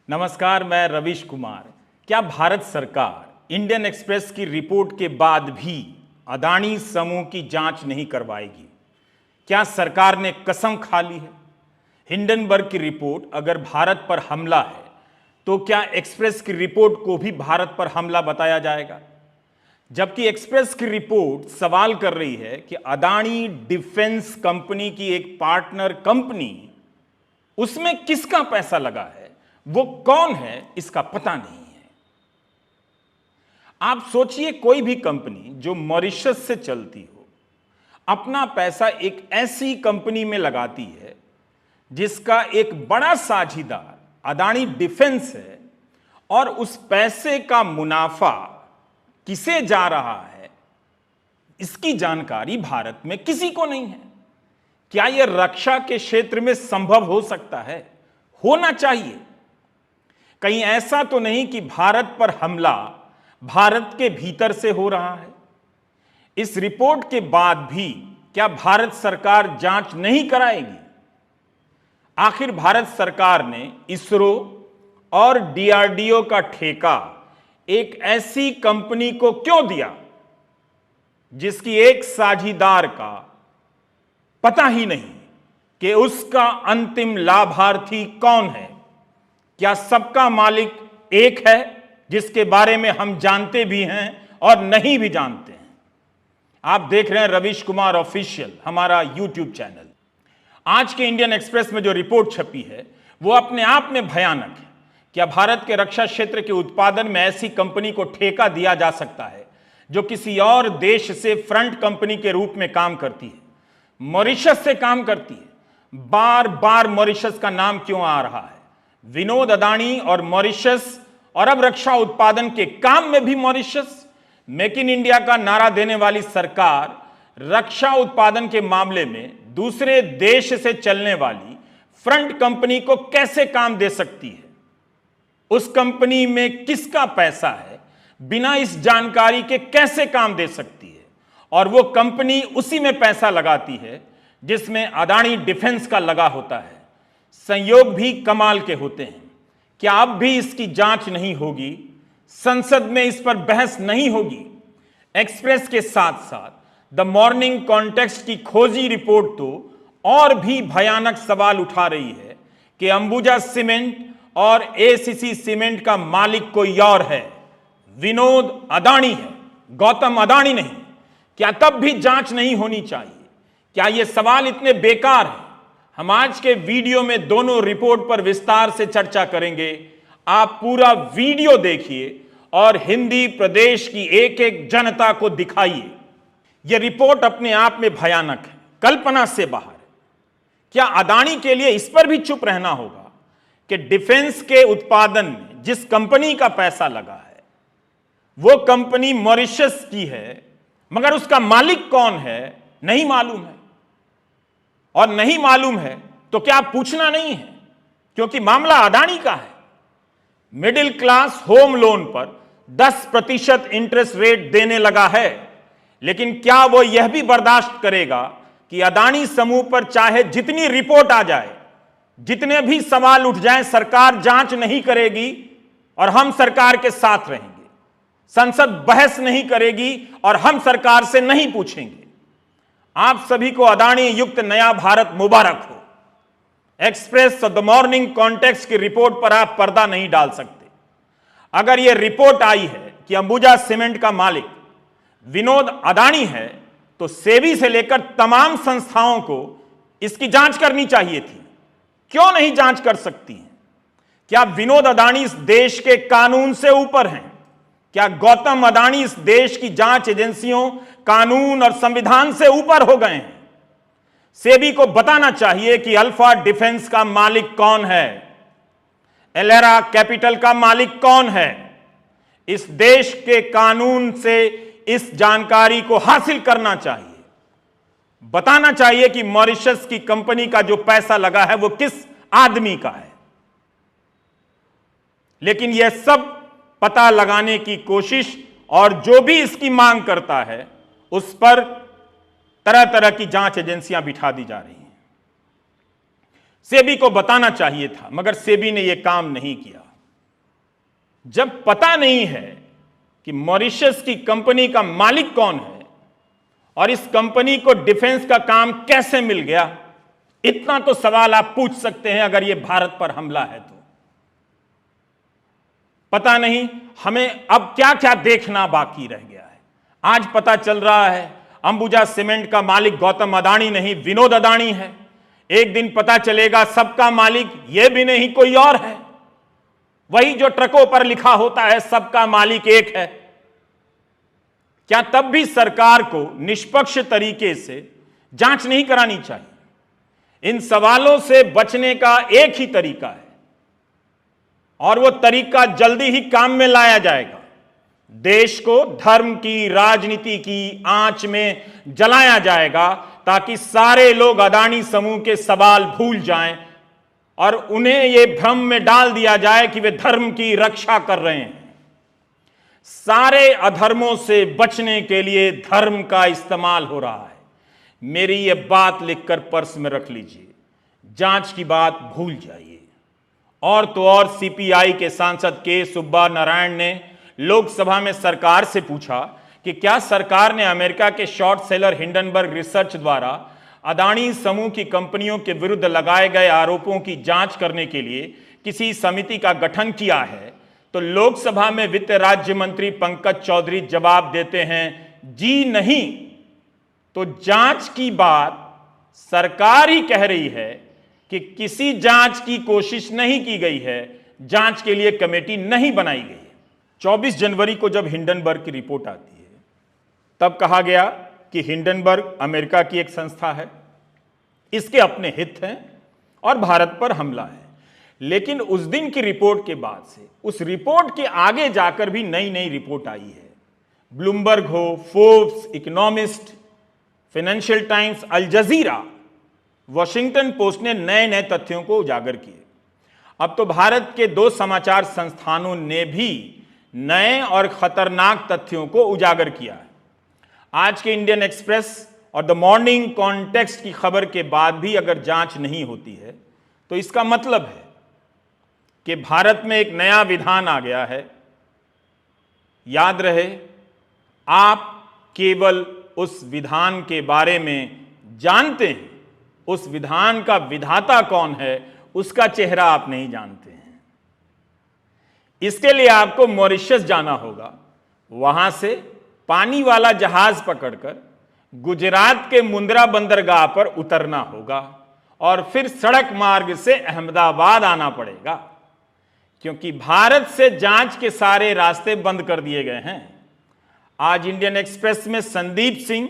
नमस्कार, मैं रवीश कुमार। क्या भारत सरकार इंडियन एक्सप्रेस की रिपोर्ट के बाद भी अदानी समूह की जांच नहीं करवाएगी? क्या सरकार ने कसम खा ली है? हिंडनबर्ग की रिपोर्ट अगर भारत पर हमला है तो क्या एक्सप्रेस की रिपोर्ट को भी भारत पर हमला बताया जाएगा? जबकि एक्सप्रेस की रिपोर्ट सवाल कर रही है कि अदानी डिफेंस कंपनी की एक पार्टनर कंपनी, उसमें किसका पैसा लगा है, वो कौन है, इसका पता नहीं है। आप सोचिए, कोई भी कंपनी जो मॉरिशस से चलती हो अपना पैसा एक ऐसी कंपनी में लगाती है जिसका एक बड़ा साझीदार अदानी डिफेंस है, और उस पैसे का मुनाफा किसे जा रहा है इसकी जानकारी भारत में किसी को नहीं है। क्या यह रक्षा के क्षेत्र में संभव हो सकता है? होना चाहिए। कहीं ऐसा तो नहीं कि भारत पर हमला भारत के भीतर से हो रहा है? इस रिपोर्ट के बाद भी क्या भारत सरकार जांच नहीं कराएगी? आखिर भारत सरकार ने इसरो और डीआरडीओ का ठेका एक ऐसी कंपनी को क्यों दिया जिसकी एक साझीदार का पता ही नहीं कि उसका अंतिम लाभार्थी कौन है? क्या सबका मालिक एक है जिसके बारे में हम जानते भी हैं और नहीं भी जानते हैं? आप देख रहे हैं रवीश कुमार ऑफिशियल, हमारा यूट्यूब चैनल। आज के इंडियन एक्सप्रेस में जो रिपोर्ट छपी है वो अपने आप में भयानक है। क्या भारत के रक्षा क्षेत्र के उत्पादन में ऐसी कंपनी को ठेका दिया जा सकता है जो किसी और देश से फ्रंट कंपनी के रूप में काम करती है, मॉरिशस से काम करती है? बार बार मॉरिशस का नाम क्यों आ रहा है? विनोद अदानी और मॉरिशस, और अब रक्षा उत्पादन के काम में भी मॉरिशस। मेक इन इंडिया का नारा देने वाली सरकार रक्षा उत्पादन के मामले में दूसरे देश से चलने वाली फ्रंट कंपनी को कैसे काम दे सकती है? उस कंपनी में किसका पैसा है, बिना इस जानकारी के कैसे काम दे सकती है? और वो कंपनी उसी में पैसा लगाती है जिसमें अदानी डिफेंस का लगा होता है। संयोग भी कमाल के होते हैं। क्या अब भी इसकी जांच नहीं होगी? संसद में इस पर बहस नहीं होगी? एक्सप्रेस के साथ साथ द मॉर्निंग कॉन्टेक्स्ट की खोजी रिपोर्ट तो और भी भयानक सवाल उठा रही है कि अंबुजा सीमेंट और एसीसी सीमेंट का मालिक कोई और है, विनोद अदानी है, गौतम अदानी नहीं। क्या तब भी जांच नहीं होनी चाहिए? क्या ये सवाल इतने बेकार हैं? हम आज के वीडियो में दोनों रिपोर्ट पर विस्तार से चर्चा करेंगे। आप पूरा वीडियो देखिए और हिंदी प्रदेश की एक एक जनता को दिखाइए। यह रिपोर्ट अपने आप में भयानक है, कल्पना से बाहर है। क्या अदानी के लिए इस पर भी चुप रहना होगा कि डिफेंस के उत्पादन में जिस कंपनी का पैसा लगा है वो कंपनी मॉरिशस की है, मगर उसका मालिक कौन है नहीं मालूम है? और नहीं मालूम है तो क्या पूछना नहीं है? क्योंकि मामला अदानी का है। मिडिल क्लास होम लोन पर 10% इंटरेस्ट रेट देने लगा है, लेकिन क्या वो यह भी बर्दाश्त करेगा कि अदानी समूह पर चाहे जितनी रिपोर्ट आ जाए, जितने भी सवाल उठ जाएं, सरकार जांच नहीं करेगी और हम सरकार के साथ रहेंगे? संसद बहस नहीं करेगी और हम सरकार से नहीं पूछेंगे? आप सभी को अदानी युक्त नया भारत मुबारक हो। एक्सप्रेस और द मॉर्निंग कॉन्टेक्स्ट की रिपोर्ट पर आप पर्दा नहीं डाल सकते। अगर यह रिपोर्ट आई है कि अंबुजा सीमेंट का मालिक विनोद अदानी है तो सेबी से लेकर तमाम संस्थाओं को इसकी जांच करनी चाहिए थी। क्यों नहीं जांच कर सकती हैं? क्या विनोद अदानी इस देश के कानून से ऊपर हैं? क्या गौतम अदानी इस देश की जांच एजेंसियों, कानून और संविधान से ऊपर हो गए हैं? सेबी को बताना चाहिए कि अल्फा डिफेंस का मालिक कौन है, एलेरा कैपिटल का मालिक कौन है। इस देश के कानून से इस जानकारी को हासिल करना चाहिए। बताना चाहिए कि मॉरिशस की कंपनी का जो पैसा लगा है वो किस आदमी का है। लेकिन यह सब पता लगाने की कोशिश और जो भी इसकी मांग करता है उस पर तरह तरह की जांच एजेंसियां बिठा दी जा रही हैं। सेबी को बताना चाहिए था, मगर सेबी ने यह काम नहीं किया। जब पता नहीं है कि मॉरिशस की कंपनी का मालिक कौन है और इस कंपनी को डिफेंस का काम कैसे मिल गया, इतना तो सवाल आप पूछ सकते हैं अगर यह भारत पर हमला है तो। पता नहीं हमें अब क्या क्या देखना बाकी रह गया है। आज पता चल रहा है अंबुजा सीमेंट का मालिक गौतम अदानी नहीं, विनोद अदानी है। एक दिन पता चलेगा सबका मालिक यह भी नहीं कोई और है। वही जो ट्रकों पर लिखा होता है सबका मालिक एक है। क्या तब भी सरकार को निष्पक्ष तरीके से जांच नहीं करानी चाहिए? इन सवालों से बचने का एक ही तरीका है और वो तरीका जल्दी ही काम में लाया जाएगा। देश को धर्म की, राजनीति की आंच में जलाया जाएगा ताकि सारे लोग अदानी समूह के सवाल भूल जाएं और उन्हें यह भ्रम में डाल दिया जाए कि वे धर्म की रक्षा कर रहे हैं। सारे अधर्मों से बचने के लिए धर्म का इस्तेमाल हो रहा है। मेरी यह बात लिखकर पर्स में रख लीजिए। जांच की बात भूल जाइए। और तो और सीपीआई के सांसद के सुब्बा नारायण ने लोकसभा में सरकार से पूछा कि क्या सरकार ने अमेरिका के शॉर्ट सेलर हिंडनबर्ग रिसर्च द्वारा अदानी समूह की कंपनियों के विरुद्ध लगाए गए आरोपों की जांच करने के लिए किसी समिति का गठन किया है? तो लोकसभा में वित्त राज्य मंत्री पंकज चौधरी जवाब देते हैं, जी नहीं। तो जांच की बात सरकार ही कह रही है कि किसी जांच की कोशिश नहीं की गई है, जांच के लिए कमेटी नहीं बनाई गई है। 24 जनवरी को जब हिंडनबर्ग की रिपोर्ट आती है तब कहा गया कि हिंडनबर्ग अमेरिका की एक संस्था है, इसके अपने हित हैं और भारत पर हमला है। लेकिन उस दिन की रिपोर्ट के बाद से उस रिपोर्ट के आगे जाकर भी नई नई रिपोर्ट आई है। ब्लूमबर्ग हो, फोर्ब्स, इकोनॉमिस्ट, फाइनेंशियल टाइम्स, अल जजीरा, वॉशिंगटन पोस्ट ने नए नए तथ्यों को उजागर किए। अब तो भारत के 2 समाचार संस्थानों ने भी नए और खतरनाक तथ्यों को उजागर किया है। आज के इंडियन एक्सप्रेस और द मॉर्निंग कॉन्टेक्स्ट की खबर के बाद भी अगर जांच नहीं होती है तो इसका मतलब है कि भारत में एक नया विधान आ गया है। याद रहे, आप केवल उस विधान के बारे में जानते हैं, उस विधान का विधाता कौन है उसका चेहरा आप नहीं जानते हैं। इसके लिए आपको मॉरिशस जाना होगा, वहां से पानी वाला जहाज पकड़कर गुजरात के मुंद्रा बंदरगाह पर उतरना होगा और फिर सड़क मार्ग से अहमदाबाद आना पड़ेगा, क्योंकि भारत से जांच के सारे रास्ते बंद कर दिए गए हैं। आज इंडियन एक्सप्रेस में संदीप सिंह,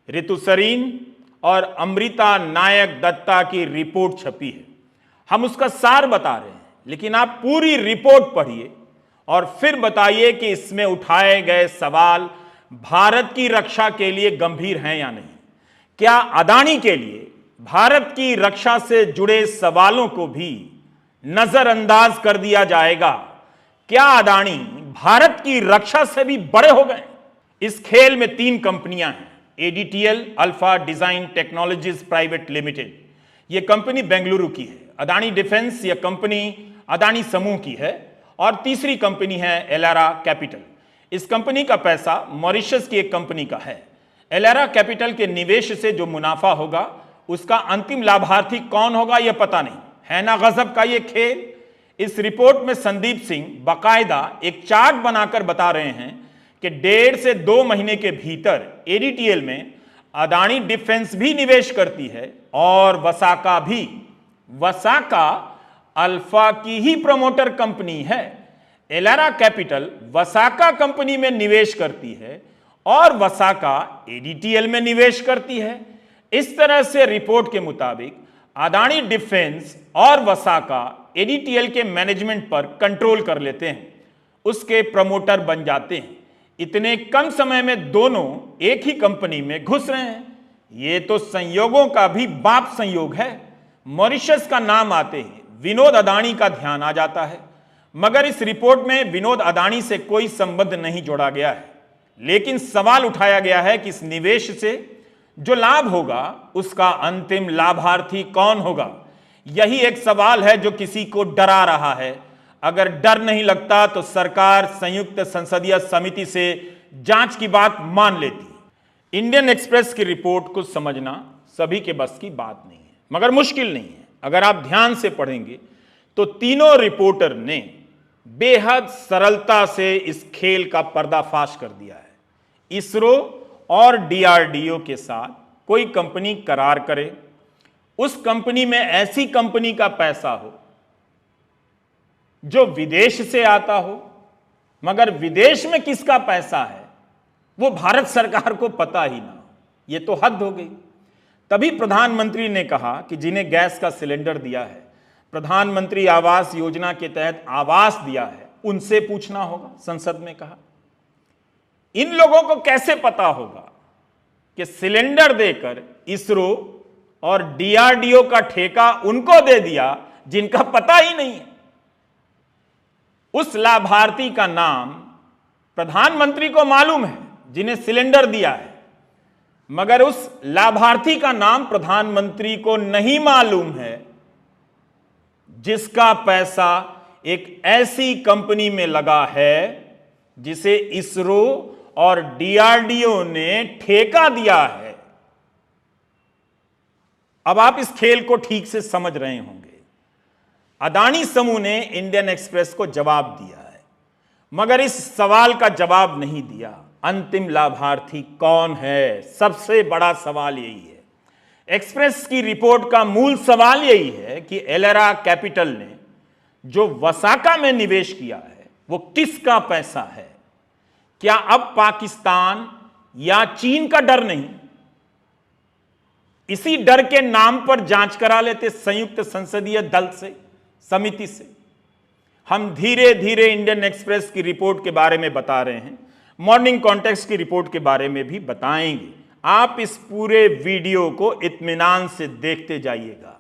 ऋतु सरीन और अमृता नायक दत्ता की रिपोर्ट छपी है। हम उसका सार बता रहे हैं, लेकिन आप पूरी रिपोर्ट पढ़िए और फिर बताइए कि इसमें उठाए गए सवाल भारत की रक्षा के लिए गंभीर हैं या नहीं। क्या अदानी के लिए भारत की रक्षा से जुड़े सवालों को भी नजरअंदाज कर दिया जाएगा? क्या अदानी भारत की रक्षा से भी बड़े हो गए? इस खेल में 3 कंपनियां हैं। एडीटीएल, alpha design technologies private limited, यह कंपनी बेंगलुरु की है। अदानी डिफेंस, यह कंपनी अदानी समूह की है। और तीसरी कंपनी है एलेरा कैपिटल। इस कंपनी का पैसा मॉरिशस की एक कंपनी का है। एलेरा कैपिटल के निवेश से जो मुनाफा होगा उसका अंतिम लाभार्थी कौन होगा यह पता नहीं है। ना गजब का यह खेल। इस रिपोर्ट में संदीप सिंह बाकायदा एक चार्ट बनाकर बता रहे हैं कि 1.5 से 2 महीने के भीतर एडीटीएल में अदानी डिफेंस भी निवेश करती है और वसाका भी। वसाका अल्फा की ही प्रमोटर कंपनी है। एलेरा कैपिटल वसाका कंपनी में निवेश करती है और वसाका एडीटीएल में निवेश करती है। इस तरह से रिपोर्ट के मुताबिक अदानी डिफेंस और वसाका एडीटीएल के मैनेजमेंट पर कंट्रोल कर लेते हैं, उसके प्रमोटर बन जाते हैं। इतने कम समय में दोनों एक ही कंपनी में घुस रहे हैं। यह तो संयोगों का भी बाप संयोग है। मॉरिशस का नाम आते ही विनोद अदानी का ध्यान आ जाता है, मगर इस रिपोर्ट में विनोद अदानी से कोई संबंध नहीं जोड़ा गया है। लेकिन सवाल उठाया गया है कि इस निवेश से जो लाभ होगा उसका अंतिम लाभार्थी कौन होगा। यही एक सवाल है जो किसी को डरा रहा है। अगर डर नहीं लगता तो सरकार संयुक्त संसदीय समिति से जांच की बात मान लेती। इंडियन एक्सप्रेस की रिपोर्ट को समझना सभी के बस की बात नहीं है, मगर मुश्किल नहीं है। अगर आप ध्यान से पढ़ेंगे तो तीनों रिपोर्टर ने बेहद सरलता से इस खेल का पर्दाफाश कर दिया है। इसरो और डीआरडीओ के साथ कोई कंपनी करार करे, उस कंपनी में ऐसी कंपनी का पैसा हो जो विदेश से आता हो, मगर विदेश में किसका पैसा है वो भारत सरकार को पता ही ना हो। ये तो हद हो गई। तभी प्रधानमंत्री ने कहा कि जिन्हें गैस का सिलेंडर दिया है, प्रधानमंत्री आवास योजना के तहत आवास दिया है, उनसे पूछना होगा। संसद में कहा इन लोगों को कैसे पता होगा कि सिलेंडर देकर इसरो और डीआरडीओ का ठेका उनको दे दिया जिनका पता ही नहीं है। उस लाभार्थी का नाम प्रधानमंत्री को मालूम है जिन्हें सिलेंडर दिया है, मगर उस लाभार्थी का नाम प्रधानमंत्री को नहीं मालूम है जिसका पैसा एक ऐसी कंपनी में लगा है जिसे इसरो और डीआरडीओ ने ठेका दिया है। अब आप इस खेल को ठीक से समझ रहे होंगे। अदानी समूह ने इंडियन एक्सप्रेस को जवाब दिया है, मगर इस सवाल का जवाब नहीं दिया, अंतिम लाभार्थी कौन है। सबसे बड़ा सवाल यही है। एक्सप्रेस की रिपोर्ट का मूल सवाल यही है कि एलेरा कैपिटल ने जो वसाका में निवेश किया है वो किसका पैसा है। क्या अब पाकिस्तान या चीन का डर नहीं, इसी डर के नाम पर जांच करा लेते संयुक्त संसदीय दल से, समिति से। हम धीरे धीरे इंडियन एक्सप्रेस की रिपोर्ट के बारे में बता रहे हैं, मॉर्निंग कॉन्टेक्स्ट की रिपोर्ट के बारे में भी बताएंगे। आप इस पूरे वीडियो को इत्मीनान से देखते जाइएगा।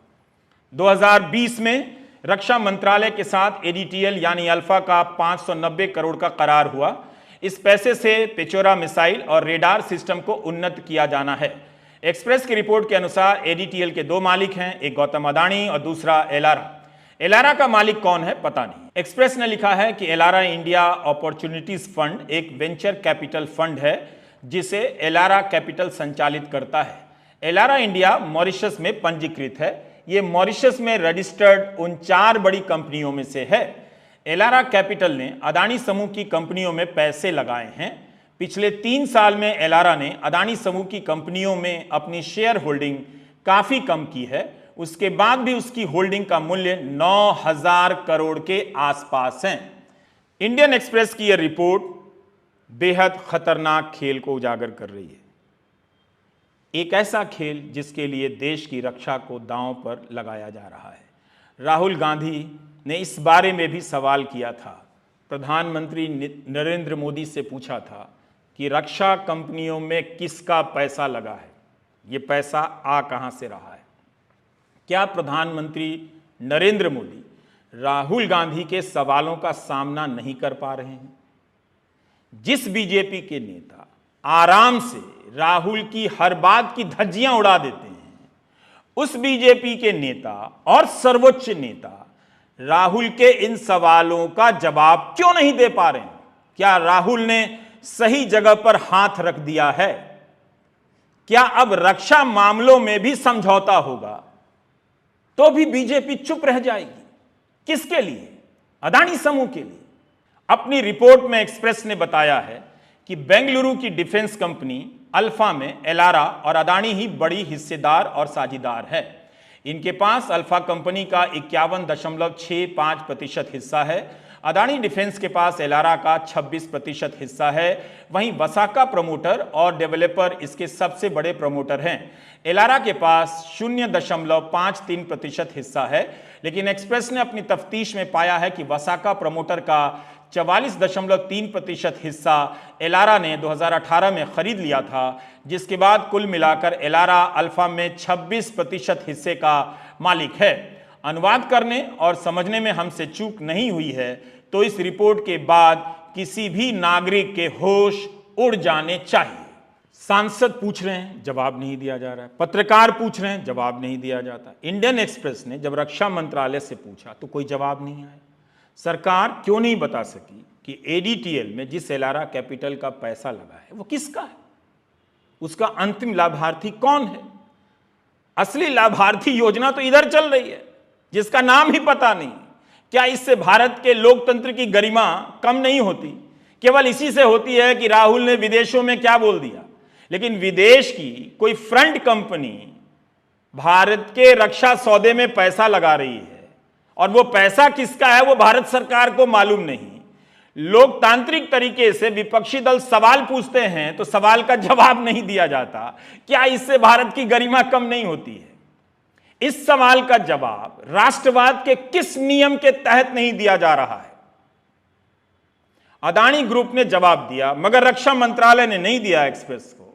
2020 में रक्षा मंत्रालय के साथ एडीटीएल यानी अल्फा का 590 करोड़ का करार हुआ। इस पैसे से पेचोरा मिसाइल और रेडार सिस्टम को उन्नत किया जाना है। एक्सप्रेस की रिपोर्ट के अनुसार एडीटीएल के दो मालिक हैं, एक गौतम अदानी और दूसरा एलारा। एलारा का मालिक कौन है पता नहीं। एक्सप्रेस ने लिखा है कि एलारा इंडिया अपॉर्चुनिटीज फंड एक वेंचर कैपिटल फंड है जिसे एलारा कैपिटल संचालित करता है। एलारा इंडिया मॉरिशस में पंजीकृत है। यह मॉरिशस में रजिस्टर्ड उन 4 बड़ी कंपनियों में से है। एलारा कैपिटल ने अदानी समूह की कंपनियों में पैसे लगाए हैं। पिछले 3 साल में एलारा ने अदानी समूह की कंपनियों में अपनी शेयर होल्डिंग काफी कम की है। उसके बाद भी उसकी होल्डिंग का मूल्य 9,000 करोड़ के आसपास है। इंडियन एक्सप्रेस की यह रिपोर्ट बेहद खतरनाक खेल को उजागर कर रही है। एक ऐसा खेल जिसके लिए देश की रक्षा को दांव पर लगाया जा रहा है। राहुल गांधी ने इस बारे में भी सवाल किया था। प्रधानमंत्री नरेंद्र मोदी से पूछा था कि रक्षा कंपनियों में किसका पैसा लगा है, ये पैसा आ कहां से रहा है। क्या प्रधानमंत्री नरेंद्र मोदी राहुल गांधी के सवालों का सामना नहीं कर पा रहे हैं? जिस बीजेपी के नेता आराम से राहुल की हर बात की धज्जियां उड़ा देते हैं, उस बीजेपी के नेता और सर्वोच्च नेता राहुल के इन सवालों का जवाब क्यों नहीं दे पा रहे हैं? क्या राहुल ने सही जगह पर हाथ रख दिया है? क्या अब रक्षा मामलों में भी समझौता होगा तो भी बीजेपी चुप रह जाएगी? किसके लिए? अदानी समूह के लिए। अपनी रिपोर्ट में एक्सप्रेस ने बताया है कि बेंगलुरु की डिफेंस कंपनी अल्फा में एलारा और अदानी ही बड़ी हिस्सेदार और साझीदार है। इनके पास अल्फा कंपनी का 51.65% हिस्सा है। अदानी डिफेंस के पास एलारा का 26% हिस्सा है। वहीं वसाका प्रमोटर और डेवलपर इसके सबसे बड़े प्रमोटर हैं। एलारा के पास 0.53% हिस्सा है, लेकिन एक्सप्रेस ने अपनी तफ्तीश में पाया है कि वसाका प्रमोटर का 44.3% हिस्सा एलारा ने 2018 में खरीद लिया था, जिसके बाद कुल मिलाकर एलारा अल्फा में 26% हिस्से का मालिक है। अनुवाद करने और समझने में हमसे चूक नहीं हुई है तो इस रिपोर्ट के बाद किसी भी नागरिक के होश उड़ जाने चाहिए। सांसद पूछ रहे हैं, जवाब नहीं दिया जा रहा है। पत्रकार पूछ रहे हैं, जवाब नहीं दिया जाता। इंडियन एक्सप्रेस ने जब रक्षा मंत्रालय से पूछा तो कोई जवाब नहीं आया। सरकार क्यों नहीं बता सकी कि एडीटीएल में जिस एलारा कैपिटल का पैसा लगा है वो किसका है, उसका अंतिम लाभार्थी कौन है? असली लाभार्थी योजना तो इधर चल रही है जिसका नाम ही पता नहीं। क्या इससे भारत के लोकतंत्र की गरिमा कम नहीं होती? केवल इसी से होती है कि राहुल ने विदेशों में क्या बोल दिया, लेकिन विदेश की कोई फ्रंट कंपनी भारत के रक्षा सौदे में पैसा लगा रही है और वो पैसा किसका है वो भारत सरकार को मालूम नहीं। लोकतांत्रिक तरीके से विपक्षी दल सवाल पूछते हैं तो सवाल का जवाब नहीं दिया जाता। क्या इससे भारत की गरिमा कम नहीं होती है? इस सवाल का जवाब राष्ट्रवाद के किस नियम के तहत नहीं दिया जा रहा है? अदानी ग्रुप ने जवाब दिया मगर रक्षा मंत्रालय ने नहीं दिया एक्सप्रेस को।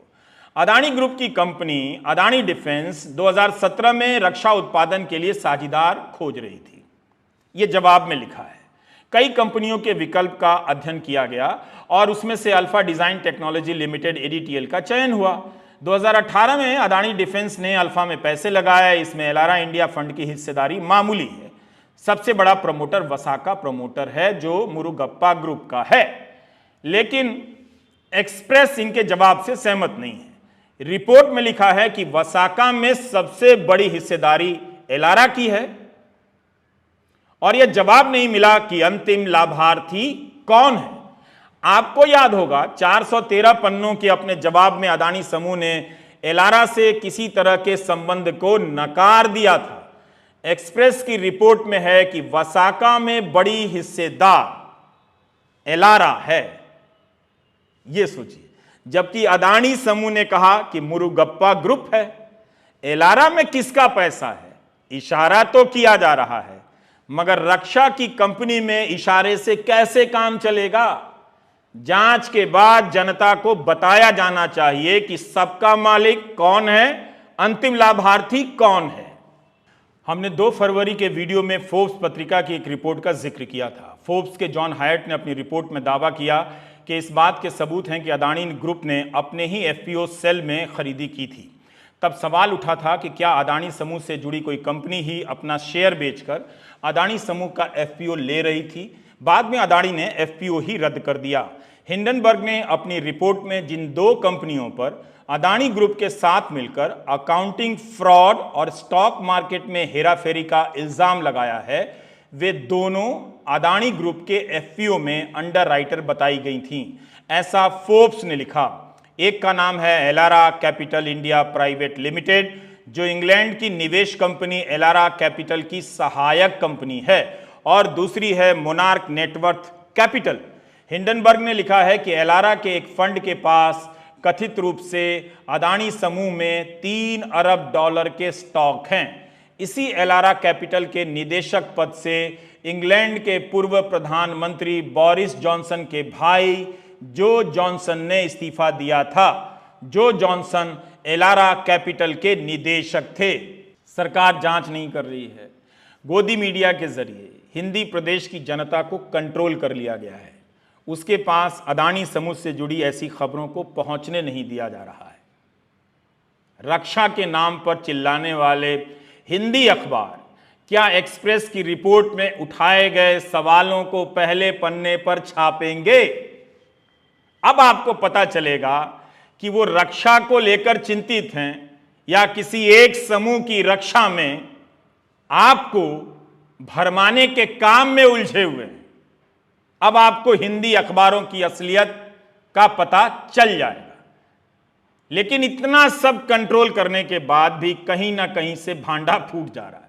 अदानी ग्रुप की कंपनी अदानी डिफेंस 2017 में रक्षा उत्पादन के लिए साझीदार खोज रही थी, यह जवाब में लिखा है। कई कंपनियों के विकल्प का अध्ययन किया गया और उसमें से अल्फा डिजाइन टेक्नोलॉजी लिमिटेड एडीटीएल का चयन हुआ। 2018 में अदानी डिफेंस ने अल्फा में पैसे लगाए। इसमें एलारा इंडिया फंड की हिस्सेदारी मामूली है। सबसे बड़ा प्रमोटर वसाका प्रमोटर है जो मुरुगप्पा ग्रुप का है, लेकिन एक्सप्रेस इनके जवाब से सहमत नहीं है। रिपोर्ट में लिखा है कि वसाका में सबसे बड़ी हिस्सेदारी एलारा की है और यह जवाब नहीं मिला कि अंतिम लाभार्थी कौन है। आपको याद होगा 413 पन्नों के अपने जवाब में अदानी समूह ने एलारा से किसी तरह के संबंध को नकार दिया था। एक्सप्रेस की रिपोर्ट में है कि वसाका में बड़ी हिस्सेदार एलारा है, यह सोचिए, जबकि अदानी समूह ने कहा कि मुरुगप्पा ग्रुप है। एलारा में किसका पैसा है? इशारा तो किया जा रहा है मगर रक्षा की कंपनी में इशारे से कैसे काम चलेगा? जांच के बाद जनता को बताया जाना चाहिए कि सबका मालिक कौन है, अंतिम लाभार्थी कौन है। हमने 2 फरवरी के वीडियो में फोर्ब्स पत्रिका की एक रिपोर्ट का जिक्र किया था। फोर्ब्स के जॉन हायट ने अपनी रिपोर्ट में दावा किया कि इस बात के सबूत हैं कि अदानी ग्रुप ने अपने ही एफपीओ सेल में खरीदी की थी। तब सवाल उठा था कि क्या अदानी समूह से जुड़ी कोई कंपनी ही अपना शेयर बेचकर अदानी समूह का एफपीओ ले रही थी। बाद में अदानी ने एफपीओ ही रद्द कर दिया। हिंडनबर्ग ने अपनी रिपोर्ट में जिन 2 कंपनियों पर अदानी ग्रुप के साथ मिलकर अकाउंटिंग फ्रॉड और स्टॉक मार्केट में हेराफेरी का इल्जाम लगाया है, वे दोनों अदानी ग्रुप के एफपीओ में अंडरराइटर बताई गई थीं, ऐसा फोर्ब्स ने लिखा। एक का नाम है Elara capital India private limited, जो इंग्लैंड की निवेश कंपनी एलारा कैपिटल की सहायक कंपनी है, और दूसरी है मोनार्क नेटवर्थ कैपिटल। हिंडनबर्ग ने लिखा है कि एलारा के एक फंड के पास कथित रूप से अदानी समूह में $3 अरब के स्टॉक हैं। इसी एलारा कैपिटल के निदेशक पद से इंग्लैंड के पूर्व प्रधानमंत्री बोरिस जॉनसन के भाई जो जॉनसन ने इस्तीफा दिया था। जो जॉनसन एलारा कैपिटल के निदेशक थे। सरकार जांच नहीं कर रही है। गोदी मीडिया के जरिए हिंदी प्रदेश की जनता को कंट्रोल कर लिया गया है। उसके पास अदानी समूह से जुड़ी ऐसी खबरों को पहुंचने नहीं दिया जा रहा है। रक्षा के नाम पर चिल्लाने वाले हिंदी अखबार क्या एक्सप्रेस की रिपोर्ट में उठाए गए सवालों को पहले पन्ने पर छापेंगे? अब आपको पता चलेगा कि वो रक्षा को लेकर चिंतित हैं या किसी एक समूह की रक्षा में आपको भरमाने के काम में उलझे हुए हैं। अब आपको हिंदी अखबारों की असलियत का पता चल जाएगा। लेकिन इतना सब कंट्रोल करने के बाद भी कहीं ना कहीं से भांडा फूट जा रहा है।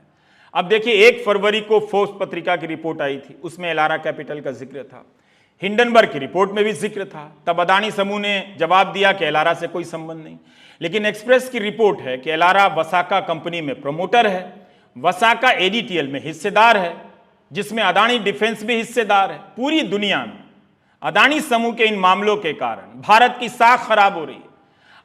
अब देखिए, 1 फरवरी को फोर्ब्स पत्रिका की रिपोर्ट आई थी, उसमें एलारा कैपिटल का जिक्र था। हिंडनबर्ग की रिपोर्ट में भी जिक्र था। तब अदानी समूह ने जवाब दिया कि एलारा से कोई संबंध नहीं। लेकिन एक्सप्रेस की रिपोर्ट है कि एलारा वसाका कंपनी में प्रमोटर है, वसाका एडीटीएल में हिस्सेदार है, जिसमें अदानी डिफेंस भी हिस्सेदार है। पूरी दुनिया में अदानी समूह के इन मामलों के कारण भारत की साख खराब हो रही है।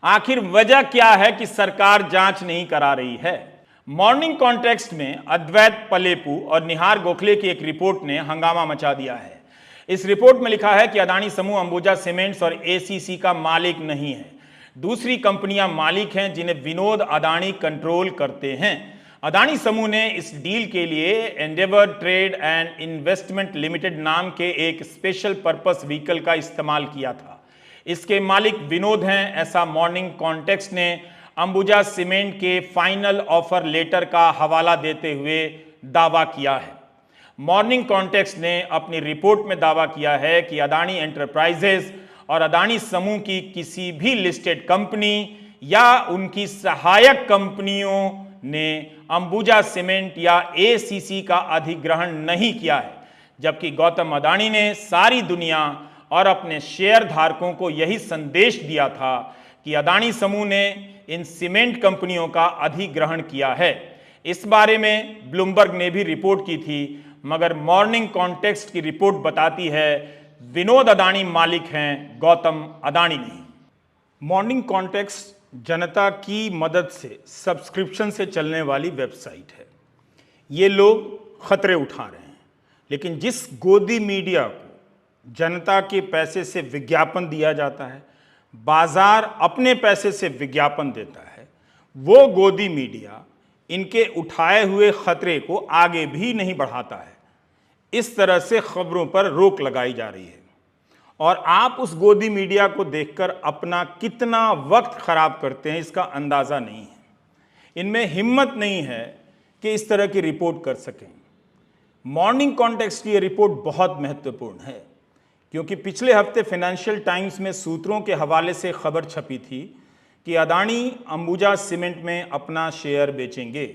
आखिर वजह क्या है कि सरकार जांच नहीं करा रही है? मॉर्निंग कॉन्टेक्स्ट में अद्वैत पलेपू और निहार गोखले की एक रिपोर्ट ने हंगामा मचा दिया है। इस रिपोर्ट में लिखा है कि अदानी समूह अंबुजा सीमेंट्स और एसीसी का मालिक नहीं है। दूसरी कंपनियां मालिक हैं जिन्हें विनोद अदानी कंट्रोल करते हैं। अदानी समूह ने इस डील के लिए Endeavour trade and investment limited नाम के एक स्पेशल पर्पस व्हीकल का इस्तेमाल किया था। इसके मालिक विनोद हैं, ऐसा मॉर्निंग कॉन्टेक्स्ट ने अंबुजा सीमेंट के फाइनल ऑफर लेटर का हवाला देते हुए दावा किया है। मॉर्निंग कॉन्टेक्स्ट ने अपनी रिपोर्ट में दावा किया है कि अदानी एंटरप्राइजेज और अदानी समूह की किसी भी लिस्टेड कंपनी या उनकी सहायक कंपनियों ने अंबुजा सीमेंट या एसीसी का अधिग्रहण नहीं किया है, जबकि गौतम अदानी ने सारी दुनिया और अपने शेयर धारकों को यही संदेश दिया था कि अदानी समूह ने इन सीमेंट कंपनियों का अधिग्रहण किया है। इस बारे में ब्लूमबर्ग ने भी रिपोर्ट की थी, मगर मॉर्निंग कॉन्टेक्स्ट की रिपोर्ट बताती है विनोद अदानी मालिक हैं, गौतम अदानी नहीं। मॉर्निंग कॉन्टेक्स्ट जनता की मदद से सब्सक्रिप्शन से चलने वाली वेबसाइट है। ये लोग खतरे उठा रहे हैं, लेकिन जिस गोदी मीडिया को जनता के पैसे से विज्ञापन दिया जाता है, बाजार अपने पैसे से विज्ञापन देता है, वो गोदी मीडिया इनके उठाए हुए खतरे को आगे भी नहीं बढ़ाता है। इस तरह से खबरों पर रोक लगाई जा रही है और आप उस गोदी मीडिया को देखकर अपना कितना वक्त खराब करते हैं इसका अंदाजा नहीं है। इनमें हिम्मत नहीं है कि इस तरह की रिपोर्ट कर सकें। मॉर्निंग कॉन्टेक्स्ट की ये रिपोर्ट बहुत महत्वपूर्ण है, क्योंकि पिछले हफ्ते फाइनेंशियल टाइम्स में सूत्रों के हवाले से खबर छपी थी कि अदानी अंबुजा सीमेंट में अपना शेयर बेचेंगे।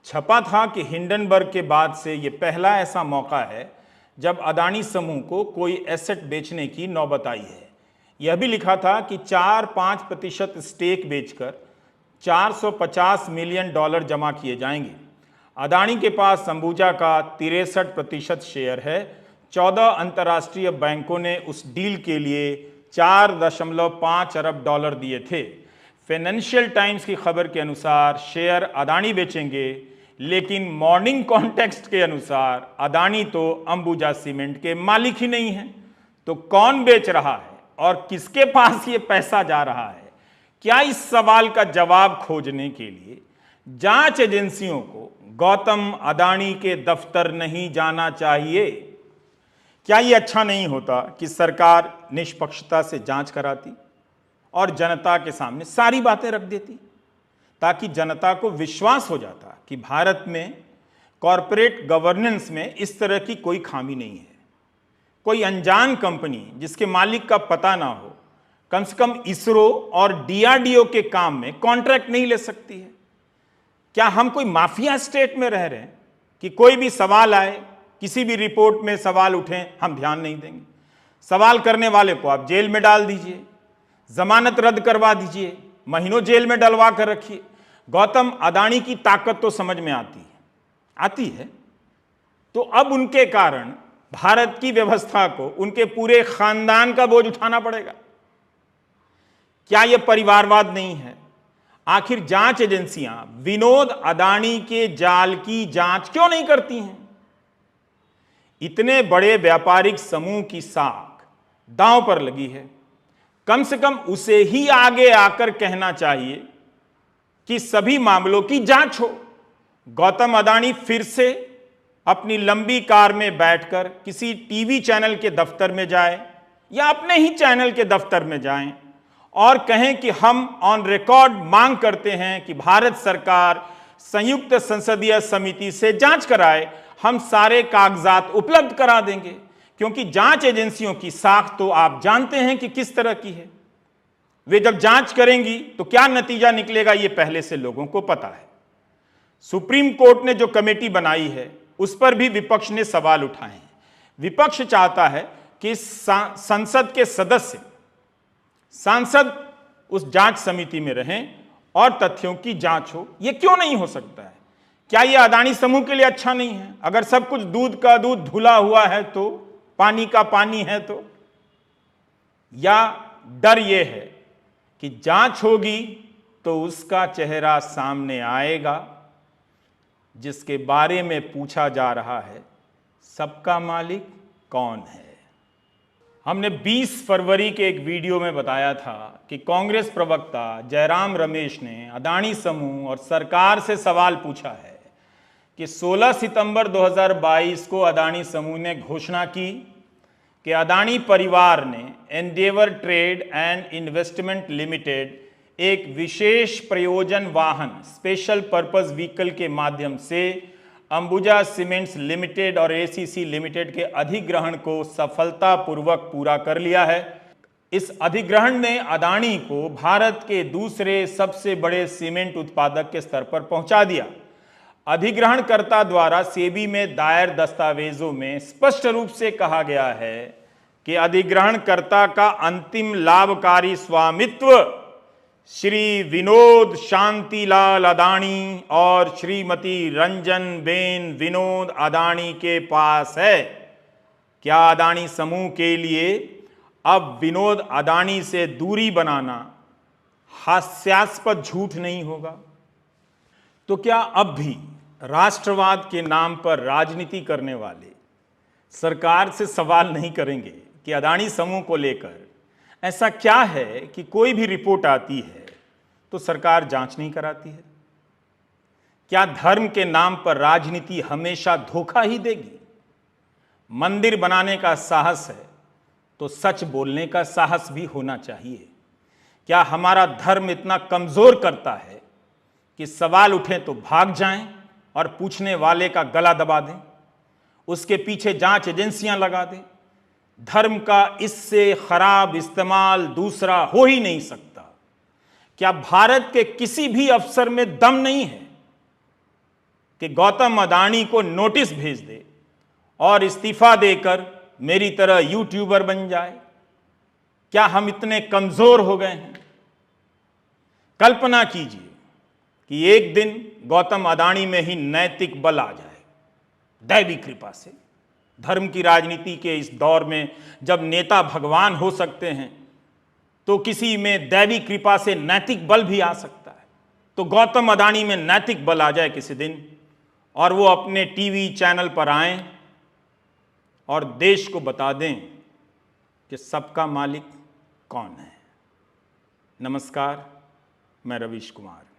छपा था कि हिंडनबर्ग के बाद से ये पहला ऐसा मौका है जब अदानी समूह को कोई एसेट बेचने की नौबत आई है। यह भी लिखा था कि 4-5% स्टेक बेचकर $450 मिलियन जमा किए जाएंगे। अदानी के पास अंबुजा का 63% शेयर है। 14 अंतर्राष्ट्रीय बैंकों ने उस डील के लिए $4.5 अरब दिए थे। फाइनेंशियल टाइम्स की खबर के अनुसार शेयर अदानी बेचेंगे, लेकिन मॉर्निंग कॉन्टेक्स्ट के अनुसार अदानी तो अंबुजा सीमेंट के मालिक ही नहीं है। तो कौन बेच रहा है और किसके पास ये पैसा जा रहा है? क्या इस सवाल का जवाब खोजने के लिए जांच एजेंसियों को गौतम अदानी के दफ्तर नहीं जाना चाहिए? क्या ये अच्छा नहीं होता कि सरकार निष्पक्षता से जांच कराती और जनता के सामने सारी बातें रख देती, ताकि जनता को विश्वास हो जाता कि भारत में कॉरपोरेट गवर्नेंस में इस तरह की कोई खामी नहीं है। कोई अनजान कंपनी जिसके मालिक का पता ना हो, कम से कम इसरो और डीआरडीओ के काम में कॉन्ट्रैक्ट नहीं ले सकती है। क्या हम कोई माफिया स्टेट में रह रहे हैं कि कोई भी सवाल आए, किसी भी रिपोर्ट में सवाल उठें, हम ध्यान नहीं देंगे? सवाल करने वाले को आप जेल में डाल दीजिए, जमानत रद्द करवा दीजिए, महीनों जेल में डलवा कर रखिए। गौतम अदानी की ताकत तो समझ में आती है। तो अब उनके कारण भारत की व्यवस्था को, उनके पूरे खानदान का बोझ उठाना पड़ेगा। क्या यह परिवारवाद नहीं है? आखिर जांच एजेंसियां विनोद अदानी के जाल की जांच क्यों नहीं करती हैं? इतने बड़े व्यापारिक समूह की साख दांव पर लगी है। कम से कम उसे ही आगे आकर कहना चाहिए कि सभी मामलों की जांच हो। गौतम अदानी फिर से अपनी लंबी कार में बैठकर किसी टीवी चैनल के दफ्तर में जाए या अपने ही चैनल के दफ्तर में जाएं और कहें कि हम ऑन रिकॉर्ड मांग करते हैं कि भारत सरकार संयुक्त संसदीय समिति से जांच कराए, हम सारे कागजात उपलब्ध करा देंगे। क्योंकि जांच एजेंसियों की साख तो आप जानते हैं कि किस तरह की है। वे जब जांच करेंगी तो क्या नतीजा निकलेगा, ये पहले से लोगों को पता है। सुप्रीम कोर्ट ने जो कमेटी बनाई है उस पर भी विपक्ष ने सवाल उठाए हैं। विपक्ष चाहता है कि संसद के सदस्य, सांसद उस जांच समिति में रहें और तथ्यों की जांच हो। यह क्यों नहीं हो सकता है? क्या यह अदानी समूह के लिए अच्छा नहीं है? अगर सब कुछ दूध का दूध धुला हुआ है तो, पानी का पानी है तो? या डर यह है कि जांच होगी तो उसका चेहरा सामने आएगा जिसके बारे में पूछा जा रहा है, सबका मालिक कौन है? हमने 20 फरवरी के एक वीडियो में बताया था कि कांग्रेस प्रवक्ता जयराम रमेश ने अदानी समूह और सरकार से सवाल पूछा है कि 16 सितंबर 2022 को अदानी समूह ने घोषणा की कि अदानी परिवार ने Endeavour trade and investment limited एक विशेष प्रयोजन वाहन स्पेशल पर्पस व्हीकल के माध्यम से अंबुजा सीमेंट्स लिमिटेड और एसीसी लिमिटेड के अधिग्रहण को सफलतापूर्वक पूरा कर लिया है। इस अधिग्रहण ने अदानी को भारत के दूसरे सबसे बड़े सीमेंट उत्पादक के स्तर पर पहुंचा दिया। अधिग्रहणकर्ता द्वारा सेबी में दायर दस्तावेजों में स्पष्ट रूप से कहा गया है कि अधिग्रहणकर्ता का अंतिम लाभकारी स्वामित्व श्री विनोद शांतिलाल अदानी और श्रीमती रंजन बेन विनोद अदानी के पास है। क्या अदानी समूह के लिए अब विनोद अदानी से दूरी बनाना हास्यास्पद झूठ नहीं होगा? तो क्या अब भी राष्ट्रवाद के नाम पर राजनीति करने वाले सरकार से सवाल नहीं करेंगे कि अदानी समूह को लेकर ऐसा क्या है कि कोई भी रिपोर्ट आती है तो सरकार जांच नहीं कराती है? क्या धर्म के नाम पर राजनीति हमेशा धोखा ही देगी? मंदिर बनाने का साहस है तो सच बोलने का साहस भी होना चाहिए। क्या हमारा धर्म इतना कमजोर करता है कि सवाल उठे तो भाग जाएं और पूछने वाले का गला दबा दें, उसके पीछे जांच एजेंसियां लगा दें? धर्म का इससे खराब इस्तेमाल दूसरा हो ही नहीं सकता। क्या भारत के किसी भी अफसर में दम नहीं है कि गौतम अदानी को नोटिस भेज दे और इस्तीफा देकर मेरी तरह यूट्यूबर बन जाए? क्या हम इतने कमजोर हो गए हैं? कल्पना कीजिए कि एक दिन गौतम अदानी में ही नैतिक बल आ जाए, दैवी कृपा से। धर्म की राजनीति के इस दौर में जब नेता भगवान हो सकते हैं तो किसी में दैवी कृपा से नैतिक बल भी आ सकता है। तो गौतम अदानी में नैतिक बल आ जाए किसी दिन और वो अपने टीवी चैनल पर आएं और देश को बता दें कि सबका मालिक कौन है। नमस्कार, मैं रवीश कुमार।